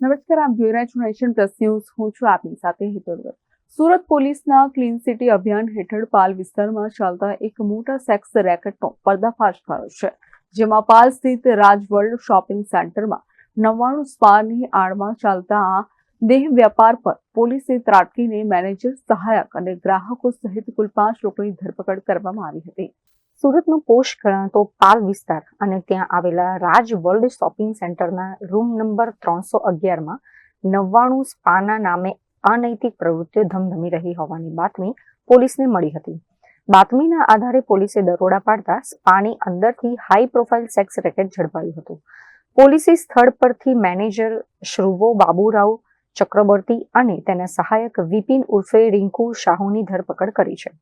નમસ્કાર, આપ જોઈ રહ્યા છો નેશન પ્લસ ન્યૂઝ. હું છું આપની સાથે હિતોરગર. સુરત પોલીસના ક્લીન સિટી અભિયાન હેઠળ પાલ વિસ્તારમાં ચાલતા એક મોટા સેક્સ રેકેટનો પર્દાફાશ થયો છે, જેમાં પાલ સ્થિત રાજ વર્લ્ડ શોપિંગ સેન્ટરમાં 99 સ્પાની આડમાં ચાલતા આ દેહ વ્યાપાર પર પોલીસે ત્રાટકીને મેનેજર, સહાયક અને ગ્રાહકો સહિત કુલ 5 લોકોની ધરપકડ કરવામાં આવી હતી. સુરતનો પોશ ગણાતો પાલ વિસ્તાર અને ત્યાં આવેલા રાજ વર્લ્ડ શોપિંગ સેન્ટરના રૂમ નંબર 311માં 99 સ્પાના નામે અનૈતિક પ્રવૃત્તિઓ ધમધમી રહી હોવાની બાતમી પોલીસને મળી હતી. બાતમીના આધારે પોલીસે દરોડા પાડતા સ્પાની અંદરથી હાઈ પ્રોફાઇલ સેક્સ રેકેટ ઝડપાયું હતું. પોલીસે સ્થળ પરથી મેનેજર શ્રુવો બાબુરાવ ચક્રબર્તી અને તેના સહાયક વિપિન ઉર્ફે રિંકુ શાહુની ધરપકડ કરી છે.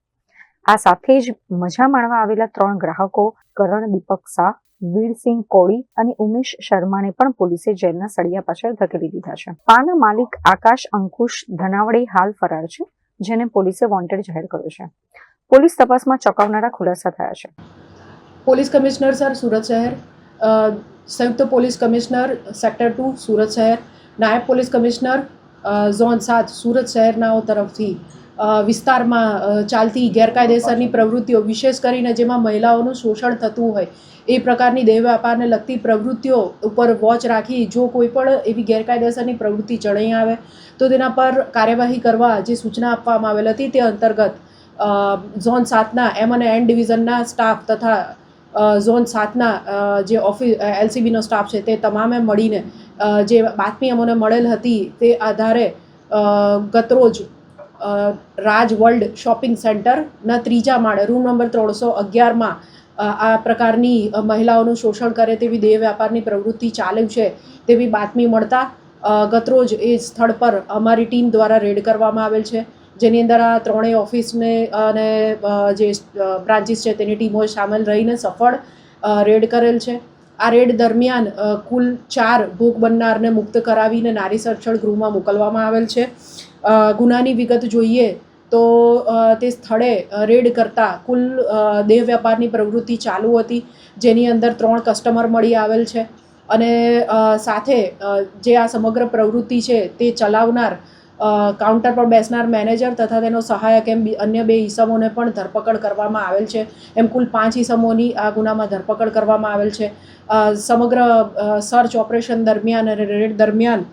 આ સાથે જ મજા માણવા આવેલા 3 ગ્રાહકો કરણ દીપક શાહ, વીરસિંહ કોળી અને ઉમેશ શર્માને પણ પોલીસે જેલના સળિયા પાછળ ધકેલી દીધા છે. પાના માલિક આકાશ અંકુશ ધનાવડે હાલ ફરાર છે, જેને પોલીસે વોન્ટેડ જાહેર કર્યો છે. પોલીસ તપાસમાં ચોંકાવનારા ખુલાસા થયા છે. પોલીસ કમિશનર સર, સુરત શહેર, સંયુક્ત પોલીસ કમિશનર સેક્ટર 2 સુરત શહેર, નાયબ પોલીસ કમિશનર ઝોન 7 સુરત શહેરનાઓ તરફથી વિસ્તારમાં ચાલતી ગેરકાયદેસરની પ્રવૃત્તિઓ, વિશેષ કરીને જેમાં મહિલાઓનું શોષણ થતું હોય એ પ્રકારની દેહ વ્યાપારને લગતી પ્રવૃત્તિઓ ઉપર વોચ રાખી જો કોઈ પણ એવી ગેરકાયદેસરની પ્રવૃત્તિ જણાઈ આવે તો તેના પર કાર્યવાહી કરવા જે સૂચના આપવામાં આવેલ હતી તે અંતર્ગત ઝોન 7ના એમ અને એન ડિવિઝનના સ્ટાફ તથા ઝોન 7ના જે એલસીબીનો સ્ટાફ છે તે તમામે મળીને જે બાતમી અમને મળેલ હતી તે આધારે ગતરોજ રાજ વર્લ્ડ શોપિંગ સેન્ટરના 3જા માળે રૂમ નંબર 311માં આ પ્રકારની મહિલાઓનું શોષણ કરે તેવી દેહ વ્યાપારની પ્રવૃત્તિ ચાલુ છે તેવી બાતમી મળતા ગતરોજ એ સ્થળ પર અમારી ટીમ દ્વારા રેડ કરવામાં આવેલ છે, જેની અંદર આ 3 ઓફિસને અને જે બ્રાન્ચીસ છે તેની ટીમો સામેલ રહીને સફળ રેડ કરેલ છે. આ રેડ દરમિયાન કુલ 4 ભોગ બનનારને મુક્ત કરાવીને નારી સંરક્ષણ ગૃહમાં મોકલવામાં આવેલ છે. ગુનાની વિગત જોઈએ તો તે સ્થળે રેડ કરતા કુલ દેહ વ્યાપારની પ્રવૃત્તિ ચાલુ હતી, જેની અંદર 3 કસ્ટમર મળી આવેલ છે અને સાથે જે આ સમગ્ર પ્રવૃત્તિ છે તે ચલાવનાર કાઉન્ટર પર બેસનાર મેનેજર તથા તેનો સહાયક એમ અન્ય 2 ઈસમોને પણ ધરપકડ કરવામાં આવેલ છે. એમ કુલ 5 ઈસમોની આ ગુનામાં ધરપકડ કરવામાં આવેલ છે. સમગ્ર સર્ચ ઓપરેશન દરમિયાન અને રેડ દરમિયાન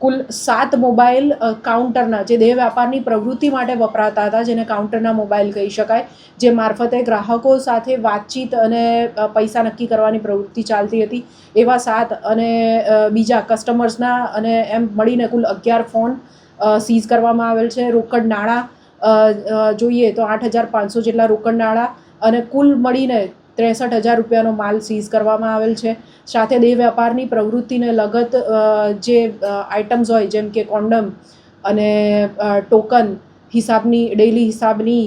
કુલ 7 મોબાઈલ કાઉન્ટરના જે દેહ વ્યાપારની પ્રવૃત્તિ માટે વપરાતા હતા, જેને કાઉન્ટરના મોબાઈલ કહી શકાય, જે મારફતે ગ્રાહકો સાથે વાતચીત અને પૈસા નક્કી કરવાની પ્રવૃત્તિ ચાલતી હતી, એવા 7 અને બીજા કસ્ટમર્સના અને એમ મળીને કુલ 11 ફોન સીઝ કરવામાં આવેલ છે. રોકડ નાણાં જોઈએ તો 8,500 જેટલા રોકડ નાણાં અને કુલ મળીને 63,000 રૂપિયાનો માલ સીઝ કરવામાં આવેલ છે. સાથે દેહ વ્યાપારની પ્રવૃત્તિને લગત જે આઇટમ્સ હોય જેમ કે કોન્ડમ અને ટોકન હિસાબની, ડેઇલી હિસાબની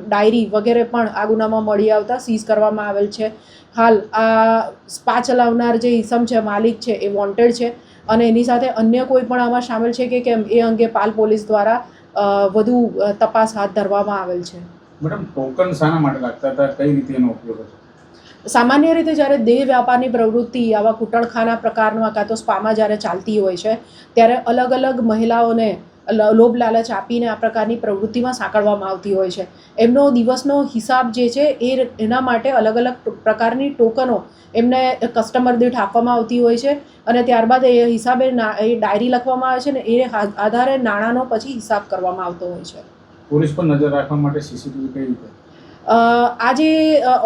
ડાયરી વગેરે પણ આ ગુનામાં મળી આવતા સીઝ કરવામાં આવેલ છે. હાલ આ સ્પા ચલાવનાર જે ઈસમ છે, માલિક છે, એ વોન્ટેડ છે અને એની સાથે અન્ય કોઈ પણ આમાં સામેલ છે કે કેમ એ અંગે પાલ પોલીસ દ્વારા વધુ તપાસ હાથ ધરવામાં આવેલ છે. મેડમ, ટોકન શાના માટે લાગતા હતા, કઈ રીતે એનો ઉપયોગ હતો? સામાન્ય રીતે જ્યારે દેહ વ્યાપારની પ્રવૃત્તિ આવા કૂટણખાના પ્રકારમાં કાં તો સ્પામાં જ્યારે ચાલતી હોય છે ત્યારે અલગ અલગ મહિલાઓને લોભ લાલચ આપીને આ પ્રકારની પ્રવૃત્તિમાં સાંકળવામાં આવતી હોય છે. એમનો દિવસનો હિસાબ જે છે એના માટે અલગ અલગ પ્રકારની ટોકનો એમને કસ્ટમર દીઠ આપવામાં આવતી હોય છે અને ત્યારબાદ એ હિસાબે એ ડાયરી લખવામાં આવે છે ને એ આધારે નાણાંનો પછી હિસાબ કરવામાં આવતો હોય છે. પોલીસ પર નજર રાખવા માટે સીસીટીવી કઈ રીતે? આ જે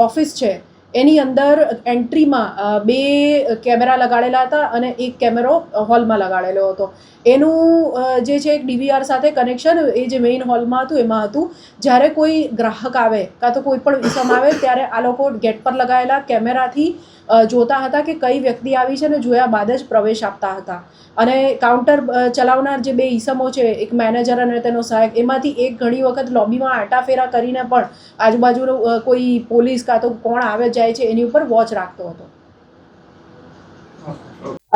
ઓફિસ છે એની અંદર એન્ટ્રીમાં 2 કેમેરા લગાડેલા હતા અને 1 કેમેરો હોલમાં લગાડેલો હતો. એનું જે છે એક ડીવીઆર સાથે કનેક્શન એ જે મેઇન હોલમાં હતું એમાં હતું. જ્યારે કોઈ ગ્રાહક આવે કાં તો કોઈ પણ ઈસમ આવે ત્યારે આ લોકો ગેટ પર લગાવેલા કેમેરાથી જોતા હતા કે કઈ વ્યક્તિ આવી છે ને જોયા બાદ જ પ્રવેશ આપતા હતા. અને કાઉન્ટર ચલાવનાર જે 2 ઈસમો છે, એક મેનેજર અને તેનો સહાયક, એમાંથી એક ઘણી વખત લોબીમાં આટાફેરા કરીને પણ આજુબાજુનો કોઈ પોલીસ કાં તો કોણ આવે જાય છે એની ઉપર વોચ રાખતો હતો.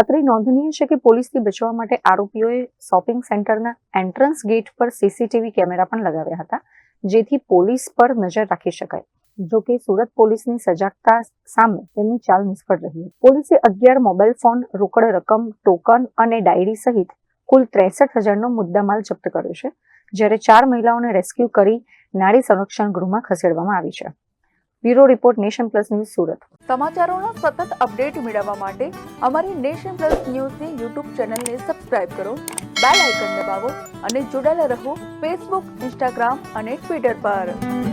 અત્રે નોંધનીય છે કે પોલીસથી બચવા માટે આરોપીઓએ શોપિંગ સેન્ટરના એન્ટ્રન્સ ગેટ પર સીસીટીવી કેમેરા પણ લગાવ્યા હતા, જેથી પોલીસ પર નજર રાખી શકાય. જો કે સુરત પોલીસની સજાગતા સામે તેમની ચાલ નિષ્ફળ રહી. પોલીસે 11 મોબાઈલ ફોન, રોકડ રકમ, ટોકન અને ડાયરી સહિત કુલ 63,000નો મુદ્દામાલ જપ્ત કર્યો છે, જ્યારે 4 મહિલાઓને રેસ્ક્યુ કરી નારી સંરક્ષણ ગૃહમાં ખસેડવામાં આવી છે. Bureau report, nation plus news, Surat. સમાચારોના સતત અપડેટ મેળવવા માટે અમારી નેશન પ્લસ ન્યૂઝની યુટ્યુબ ચેનલને સબસ્ક્રાઇબ કરો, બેલ આઇકન દબાવો અને જોડાયેલા રહો ફેસબુક, ઇન્સ્ટાગ્રામ અને ટ્વિટર પર.